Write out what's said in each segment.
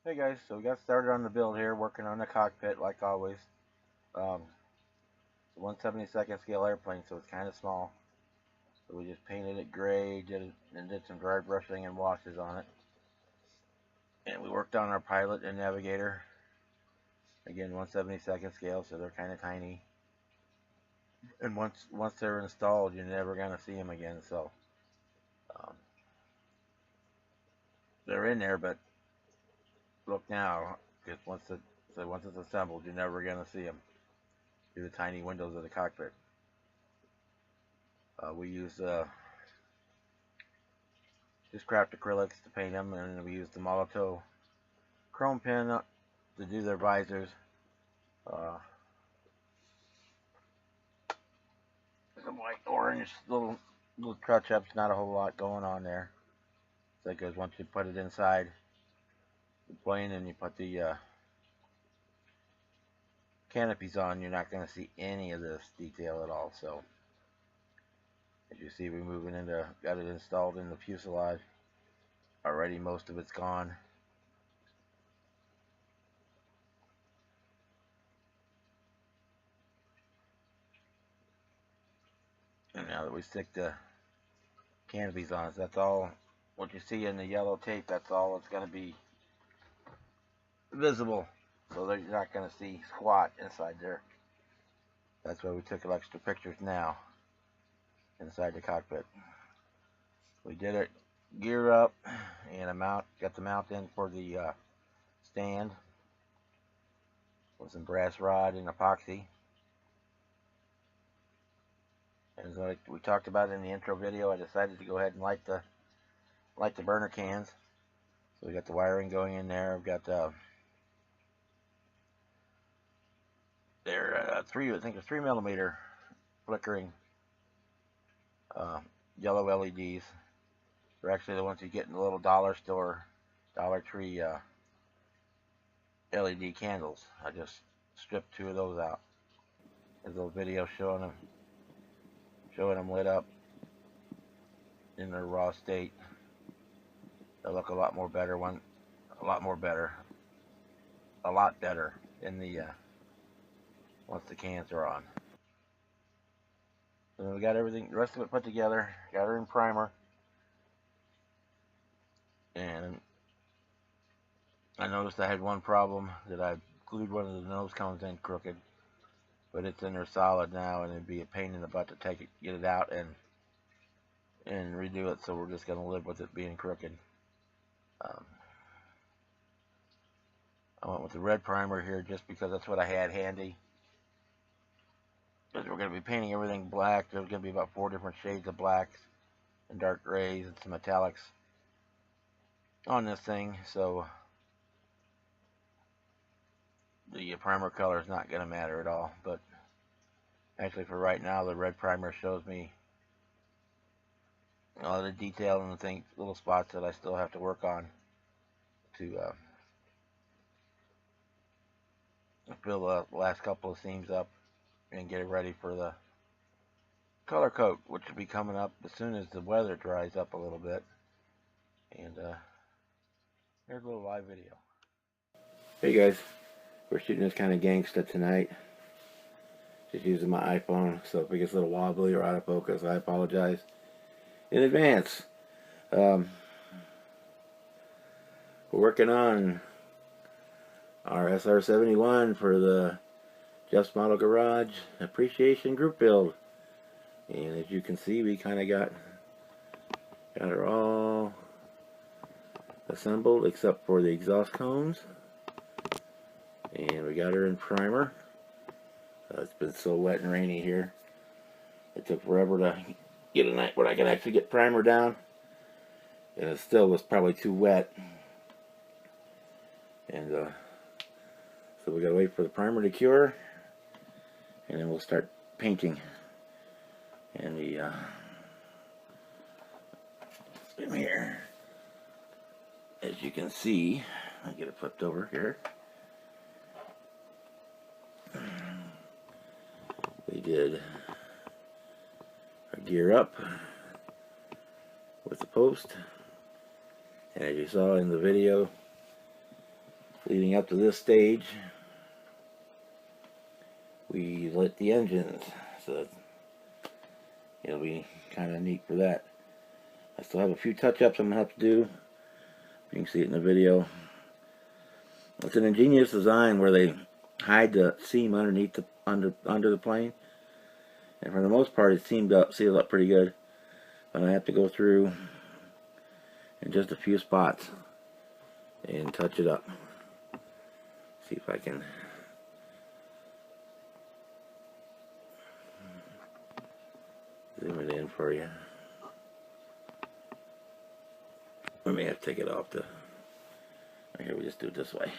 Hey guys, so we got started on the build here, working on the cockpit like always. It's a 1/72nd scale airplane, so it's kind of small. So we just painted it gray, did some dry brushing and washes on it. And we worked on our pilot and navigator. Again, 1/72nd scale, so they're kind of tiny. And once they're installed, you're never gonna see them again. So um, they're in there, but look now, because once it's assembled, you're never gonna see them through the tiny windows of the cockpit. We use just craft acrylics to paint them, and we use the Molotov chrome pen to do their visors. Some white orange little touch ups, not a whole lot going on there. So because once you put it inside the plane and you put the canopies on, you're not going to see any of this detail at all. So as you see, we're moving into, got it installed in the fuselage already. Most of it's gone. And now that we stick the canopies on, so that's all what you see in the yellow tape. That's all it's going to be visible, so they're not going to see squat inside there. That's why we took extra pictures now inside the cockpit. We did it gear up and a mount, got the mount in for the stand with some brass rod and epoxy. And like we talked about in the intro video, I decided to go ahead and light the burner cans. So we got the wiring going in there. We've got they're I think it's 3mm flickering yellow LEDs. They're actually the ones you get in the little dollar store, Dollar Tree LED candles. I just stripped 2 of those out. There's a little video showing them lit up in their raw state. They look a lot more better in the once the cans are on. So we got everything, the rest of it put together. Got her in primer, and I noticed I had one problem, that I glued one of the nose cones in crooked, but it's in there solid now, and it'd be a pain in the butt to take it, get it out, and redo it. So we're just gonna live with it being crooked. I went with the red primer here just because that's what I had handy. Because we're going to be painting everything black. There's going to be about 4 different shades of blacks and dark grays and some metallics on this thing. So the primer color is not going to matter at all. But actually for right now, the red primer shows me all the detail and the things, little spots that I still have to work on to fill the last couple of seams up and get it ready for the color coat, which will be coming up as soon as the weather dries up a little bit. And here's a little live video. Hey guys, we're shooting this kind of gangsta tonight. Just using my iPhone, so if it gets a little wobbly or out of focus, I apologize in advance. We're working on our SR-71 for the Jeff's Model Garage Appreciation Group build. And as you can see, we kind of got her all assembled except for the exhaust cones. And we got her in primer. It's been so wet and rainy here. It took forever to get a night when I can actually get primer down. And it still was probably too wet. And so we gotta wait for the primer to cure, and then we'll start painting. And the here, as you can see, I'll get it flipped over here. We did a gear up with the post, and as you saw in the video, Leading up to this stage, we lit the engines, so it'll be kind of neat for that. I still have a few touch-ups I'm going to have to do. You can see it in the video. It's an ingenious design where they hide the seam underneath the under the plane, and for the most part it sealed up pretty good. But I have to go through in just a few spots and touch it up. See if I can zoom it in for you. I may have to take it off the. Right here, we just do it this way.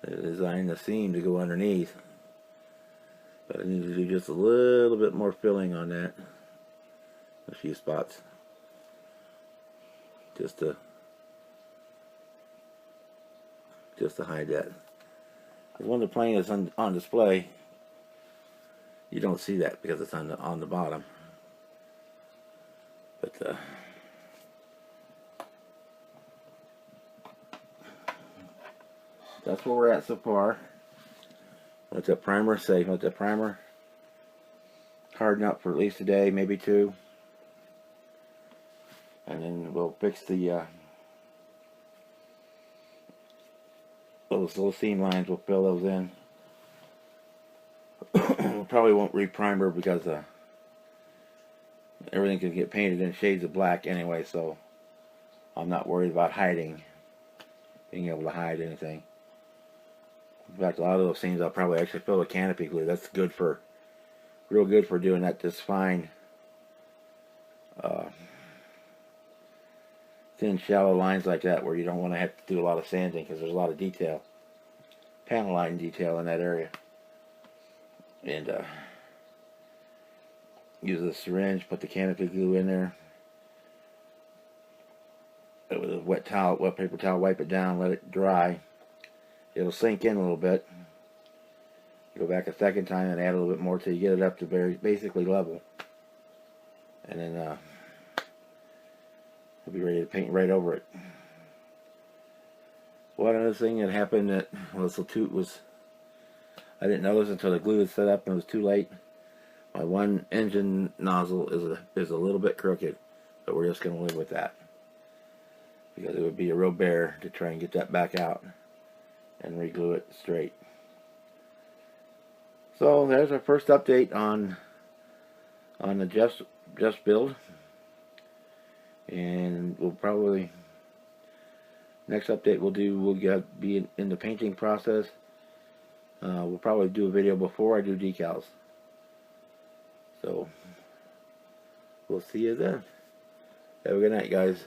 They designed the seam to go underneath, but I need to do just a little bit more filling on that. A few spots, just to hide that. When the plane is on display, you don't see that because it's on the bottom. But that's where we're at so far. Let that primer safe. Let that primer harden up for at least a day, maybe two, and then we'll fix the those little seam lines. We'll fill those in. We probably won't re-primer because everything can get painted in shades of black anyway, so I'm not worried about being able to hide anything. In fact, a lot of those seams I'll probably actually fill with canopy glue. That's real good for doing that just fine, thin, shallow lines like that where you don't want to have to do a lot of sanding because there's a lot of detail, panel line detail in that area. And use a syringe, put the canopy glue in there. With a wet paper towel, wipe it down, let it dry. It'll sink in a little bit. Go back a second time and add a little bit more till you get it up to basically level. And then we'll be ready to paint right over it. One other thing that happened that was I didn't notice until the glue was set up and it was too late. My one engine nozzle is a little bit crooked, but we're just going to live with that because it would be a real bear to try and get that back out and re-glue it straight. So there's our first update on the just build, and we'll probably next update we'll be in the painting process. We'll probably do a video before I do decals. So we'll see you then. Have a good night, guys.